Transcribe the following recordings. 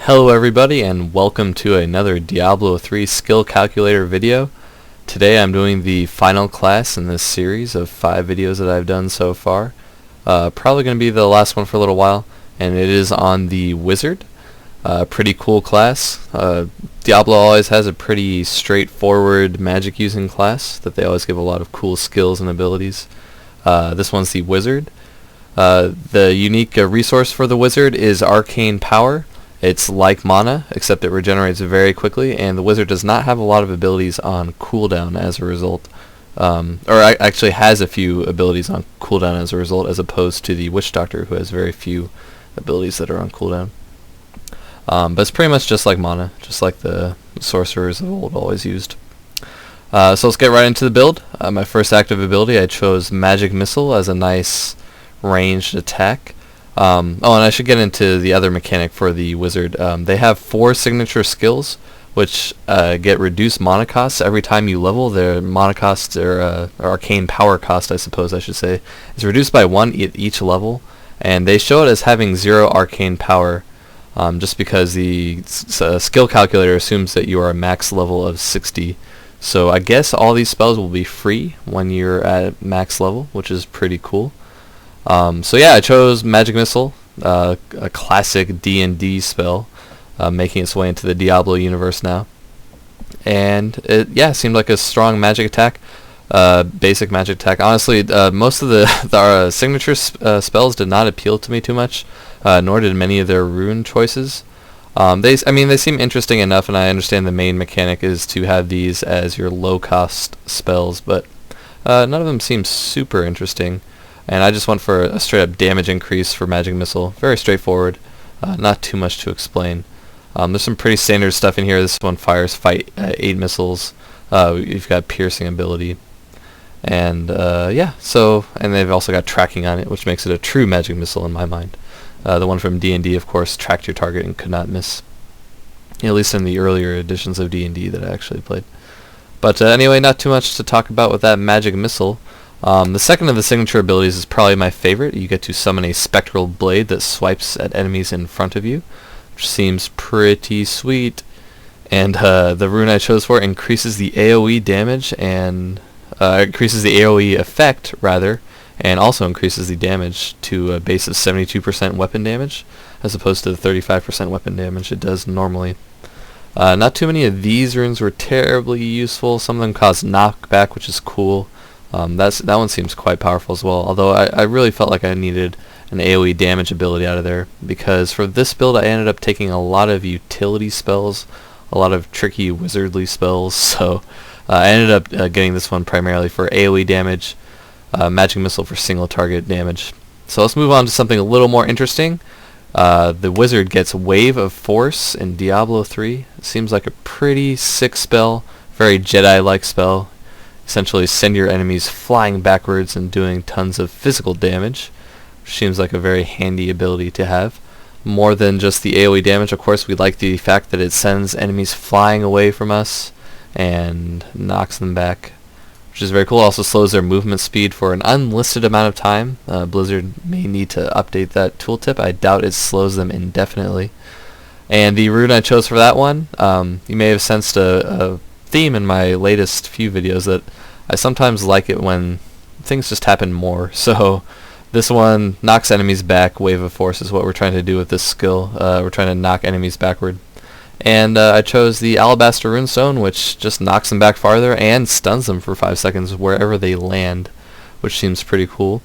Hello everybody and welcome to another Diablo 3 skill calculator video. Today I'm doing the final class in this series of 5 videos that I've done so far. Probably going to be the last one for a little while, and it is on the Wizard. Pretty cool class. Diablo always has a pretty straightforward magic using class that they always give a lot of cool skills and abilities. This one's the Wizard. The unique resource for the Wizard is Arcane Power. It's like mana, except it regenerates very quickly, and the Wizard does not have a lot of abilities on cooldown as a result. Actually has a few abilities on cooldown as a result, as opposed to the Witch Doctor, who has very few abilities that are on cooldown. But it's pretty much just like mana, just like the sorcerers of old always used. So let's get right into the build. My first active ability, I chose Magic Missile as a nice ranged attack. And I should get into the other mechanic for the Wizard. They have 4 signature skills, which get reduced mana costs every time you level. Their mana cost, or arcane power cost, I suppose I should say, is reduced by 1 at each level, and they show it as having 0 arcane power, just because the skill calculator assumes that you are a max level of 60. So I guess all these spells will be free when you're at max level, which is pretty cool. So yeah, I chose Magic Missile, a classic D&D spell, making its way into the Diablo universe now. And it seemed like a strong magic attack, basic magic attack. Honestly, most of the signature spells did not appeal to me too much, nor did many of their rune choices. They seem interesting enough, and I understand the main mechanic is to have these as your low-cost spells, but none of them seem super interesting. And I just went for a straight-up damage increase for Magic Missile. Very straightforward, not too much to explain. There's some pretty standard stuff in here. This one fires 8 missiles. You've got piercing ability. And and they've also got tracking on it, which makes it a true Magic Missile in my mind. The one from D&D, of course, tracked your target and could not miss. At least in the earlier editions of D&D that I actually played. But anyway, not too much to talk about with that Magic Missile. The second of the signature abilities is probably my favorite. You get to summon a spectral blade that swipes at enemies in front of you, which seems pretty sweet. And the rune I chose for increases the AoE damage and increases the AoE effect rather, and also increases the damage to a base of 72% weapon damage, as opposed to the 35% weapon damage it does normally. Not too many of these runes were terribly useful. Some of them cause knockback, which is cool. That one seems quite powerful as well, although I really felt like I needed an AoE damage ability out of there, because for this build I ended up taking a lot of utility spells, a lot of tricky wizardly spells, so I ended up getting this one primarily for AoE damage, Magic Missile for single target damage. So let's move on to something a little more interesting. The Wizard gets Wave of Force in Diablo 3. It seems like a pretty sick spell, very Jedi-like spell. Essentially send your enemies flying backwards and doing tons of physical damage, which seems like a very handy ability to have. More than just the AoE damage, of course, we like the fact that it sends enemies flying away from us and knocks them back, which is very cool. Also slows their movement speed for an unlisted amount of time. Blizzard may need to update that tooltip. I doubt it slows them indefinitely. And the rune I chose for that one, you may have sensed a theme in my latest few videos that I sometimes like it when things just happen more. So this one knocks enemies back. Wave of Force is what we're trying to do with this skill. We're trying to knock enemies backward. And I chose the Alabaster Runestone, which just knocks them back farther and stuns them for 5 seconds wherever they land, which seems pretty cool.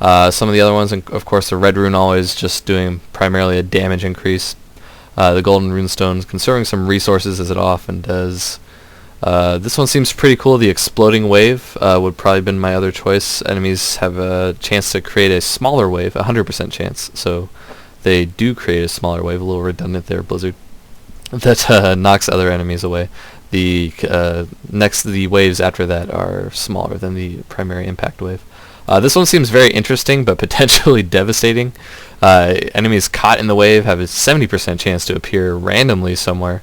Some of the other ones, of course, the Red Rune always just doing primarily a damage increase. The Golden Runestone conserving some resources as it often does. This one seems pretty cool. The Exploding Wave would probably have been my other choice. Enemies have a chance to create a smaller wave, 100% chance, so they do create a smaller wave, a little redundant there, Blizzard, that knocks other enemies away. The waves after that are smaller than the primary impact wave. This one seems very interesting, but potentially devastating. Enemies caught in the wave have a 70% chance to appear randomly somewhere,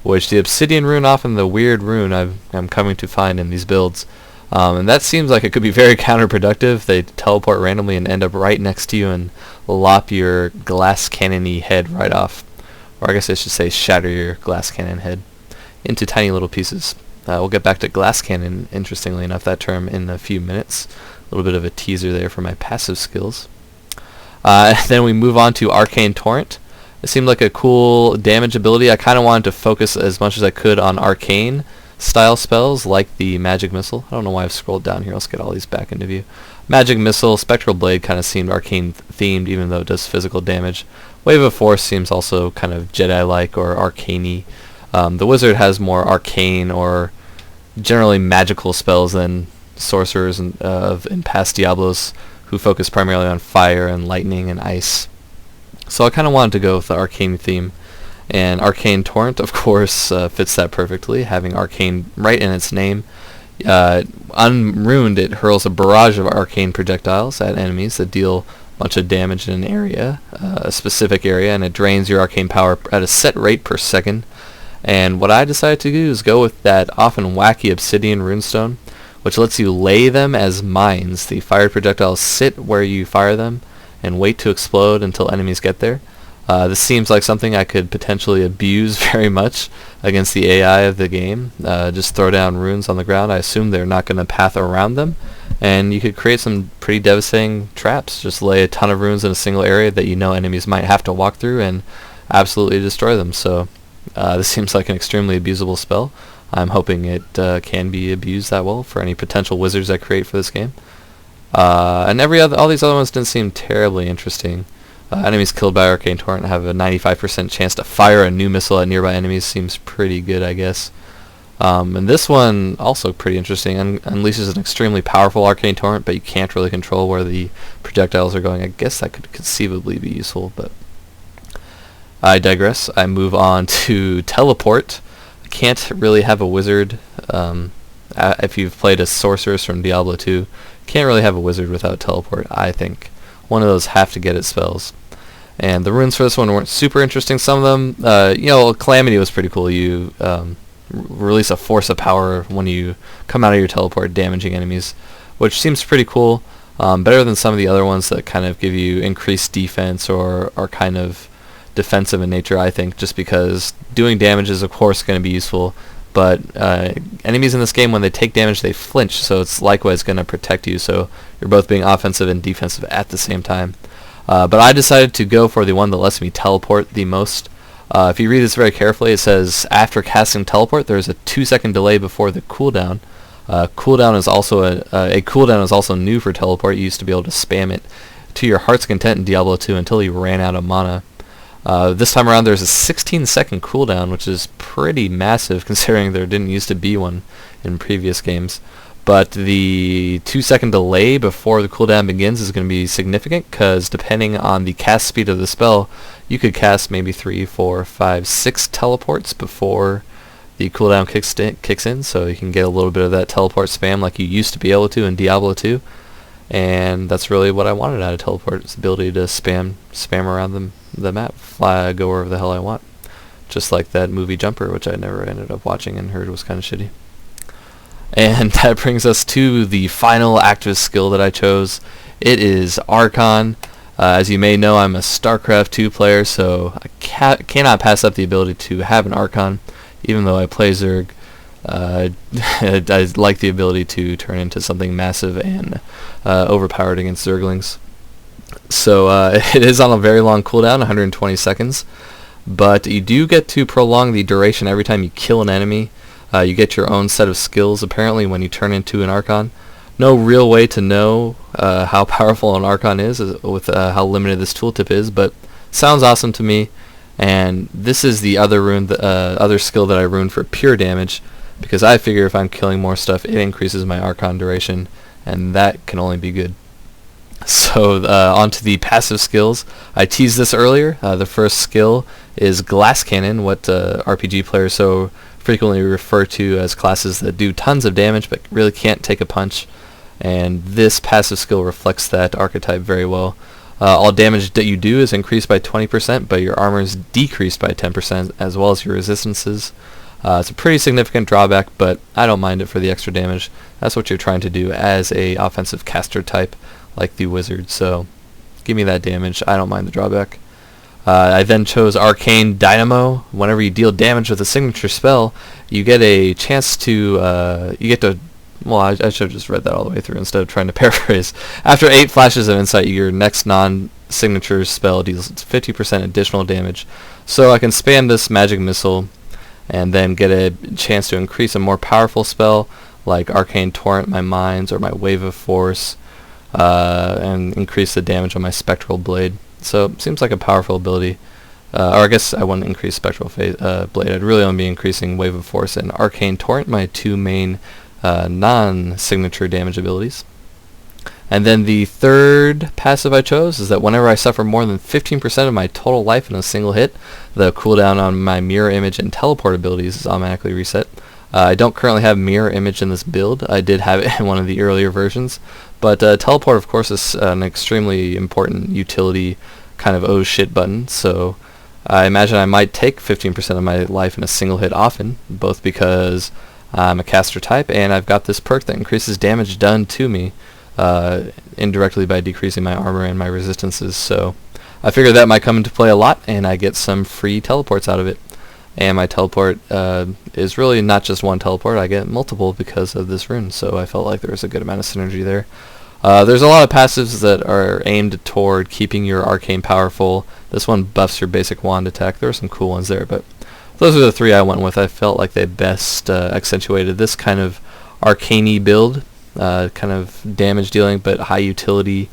which the Obsidian Rune, often the weird rune I'm coming to find in these builds. And that seems like it could be very counterproductive. They teleport randomly and end up right next to you and lop your glass cannon-y head right off, or I guess I should say shatter your glass cannon head into tiny little pieces. We'll get back to glass cannon, interestingly enough, that term, in a few minutes. A little bit of a teaser there for my passive skills. Then we move on to Arcane Torrent. It seemed like a cool damage ability. I kind of wanted to focus as much as I could on arcane style spells like the Magic Missile. I don't know why I've scrolled down here. Let's get all these back into view. Magic Missile, Spectral Blade kind of seemed arcane themed, even though it does physical damage. Wave of Force seems also kind of Jedi-like or arcane-y. The Wizard has more arcane or generally magical spells than sorcerers in past Diablos, who focus primarily on fire and lightning and ice. So I kind of wanted to go with the arcane theme. And Arcane Torrent, of course, fits that perfectly, having arcane right in its name. Unruined, it hurls a barrage of arcane projectiles at enemies that deal a bunch of damage in an area, a specific area, and it drains your arcane power at a set rate per second. And what I decided to do is go with that often wacky obsidian runestone, which lets you lay them as mines. The fired projectiles sit where you fire them and wait to explode until enemies get there. This seems like something I could potentially abuse very much against the AI of the game. Just throw down runes on the ground. I assume they're not going to path around them, and you could create some pretty devastating traps. Just lay a ton of runes in a single area that you know enemies might have to walk through and absolutely destroy them. So this seems like an extremely abusable spell. I'm hoping it can be abused that well for any potential wizards I create for this game. And all these other ones didn't seem terribly interesting. Enemies killed by Arcane Torrent have a 95% chance to fire a new missile at nearby enemies. Seems pretty good, I guess. And this one, also pretty interesting, unleashes an extremely powerful Arcane Torrent, but you can't really control where the projectiles are going. I guess that could conceivably be useful, but I digress. I move on to Teleport. I can't really have a wizard. If you've played as sorceress from Diablo 2, can't really have a wizard without Teleport, I think. One of those have to get it spells. And the runes for this one weren't super interesting. Some of them, Calamity was pretty cool. You release a force of power when you come out of your teleport, damaging enemies, which seems pretty cool. Better than some of the other ones that kind of give you increased defense or are kind of defensive in nature, I think, just because doing damage is, of course, going to be useful. But enemies in this game, when they take damage, they flinch, so it's likewise going to protect you. So you're both being offensive and defensive at the same time. But I decided to go for the one that lets me teleport the most. If you read this very carefully, it says after casting teleport, there's a 2-second delay before the cooldown. Cooldown is also a cooldown is also new for teleport. You used to be able to spam it to your heart's content in Diablo 2 until you ran out of mana. This time around there's a 16-second cooldown, which is pretty massive considering there didn't used to be one in previous games. But the 2-second delay before the cooldown begins is going to be significant, because depending on the cast speed of the spell, you could cast maybe 3, 4, 5, 6 teleports before the cooldown kicks in, so you can get a little bit of that teleport spam like you used to be able to in Diablo 2. And that's really what I wanted out of teleport, is the ability to spam around the map, go wherever the hell I want. Just like that movie Jumper, which I never ended up watching and heard was kind of shitty. And that brings us to the final active skill that I chose. It is Archon. As you may know, I'm a StarCraft 2 player, so I cannot pass up the ability to have an Archon, even though I play Zerg. I like the ability to turn into something massive and overpowered against Zerglings. So it is on a very long cooldown, 120 seconds, but you do get to prolong the duration every time you kill an enemy. You get your own set of skills, apparently, when you turn into an Archon. No real way to know how powerful an Archon is with how limited this tooltip is, but sounds awesome to me. And this is the other rune, other skill that I ruined for pure damage, because I figure if I'm killing more stuff, it increases my Archon duration, and that can only be good. So on to the passive skills. I teased this earlier. The first skill is Glass Cannon, what RPG players so frequently refer to as classes that do tons of damage but really can't take a punch. And this passive skill reflects that archetype very well. All damage that you do is increased by 20%, but your armor is decreased by 10%, as well as your resistances. It's a pretty significant drawback, but I don't mind it for the extra damage. That's what you're trying to do as a offensive caster type like the wizard, so give me that damage. I don't mind the drawback. I then chose Arcane Dynamo. Whenever you deal damage with a signature spell, you get a chance to, well, I should have just read that all the way through instead of trying to paraphrase. After 8 flashes of insight, your next non-signature spell deals 50% additional damage. So I can spam this magic missile and then get a chance to increase a more powerful spell like Arcane Torrent my mines or my Wave of Force, and increase the damage on my Spectral Blade. So it seems like a powerful ability. Or I guess I wouldn't increase Spectral Blade. I'd really only be increasing Wave of Force and Arcane Torrent, my 2 main non-signature damage abilities. And then the third passive I chose is that whenever I suffer more than 15% of my total life in a single hit, the cooldown on my Mirror Image and Teleport abilities is automatically reset. I don't currently have Mirror Image in this build. I did have it in one of the earlier versions. But Teleport, of course, is an extremely important utility kind of oh shit button. So I imagine I might take 15% of my life in a single hit often, both because I'm a caster type and I've got this perk that increases damage done to me indirectly by decreasing my armor and my resistances. So I figured that might come into play a lot, and I get some free teleports out of it. And my teleport is really not just one teleport, I get multiple because of this rune, so I felt like there was a good amount of synergy there. There's a lot of passives that are aimed toward keeping your arcane powerful. This one buffs your basic wand attack. There are some cool ones there, but those are the 3 I went with. I felt like they best accentuated this kind of arcane-y build, kind of damage dealing but high utility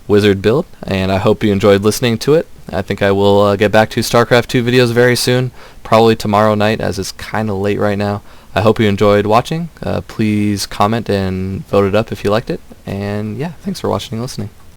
wizard build, and I hope you enjoyed listening to it. I think I will get back to StarCraft 2 videos very soon, probably tomorrow night as it's kind of late right now. I hope you enjoyed watching. Please comment and vote it up if you liked it, and yeah, thanks for watching and listening.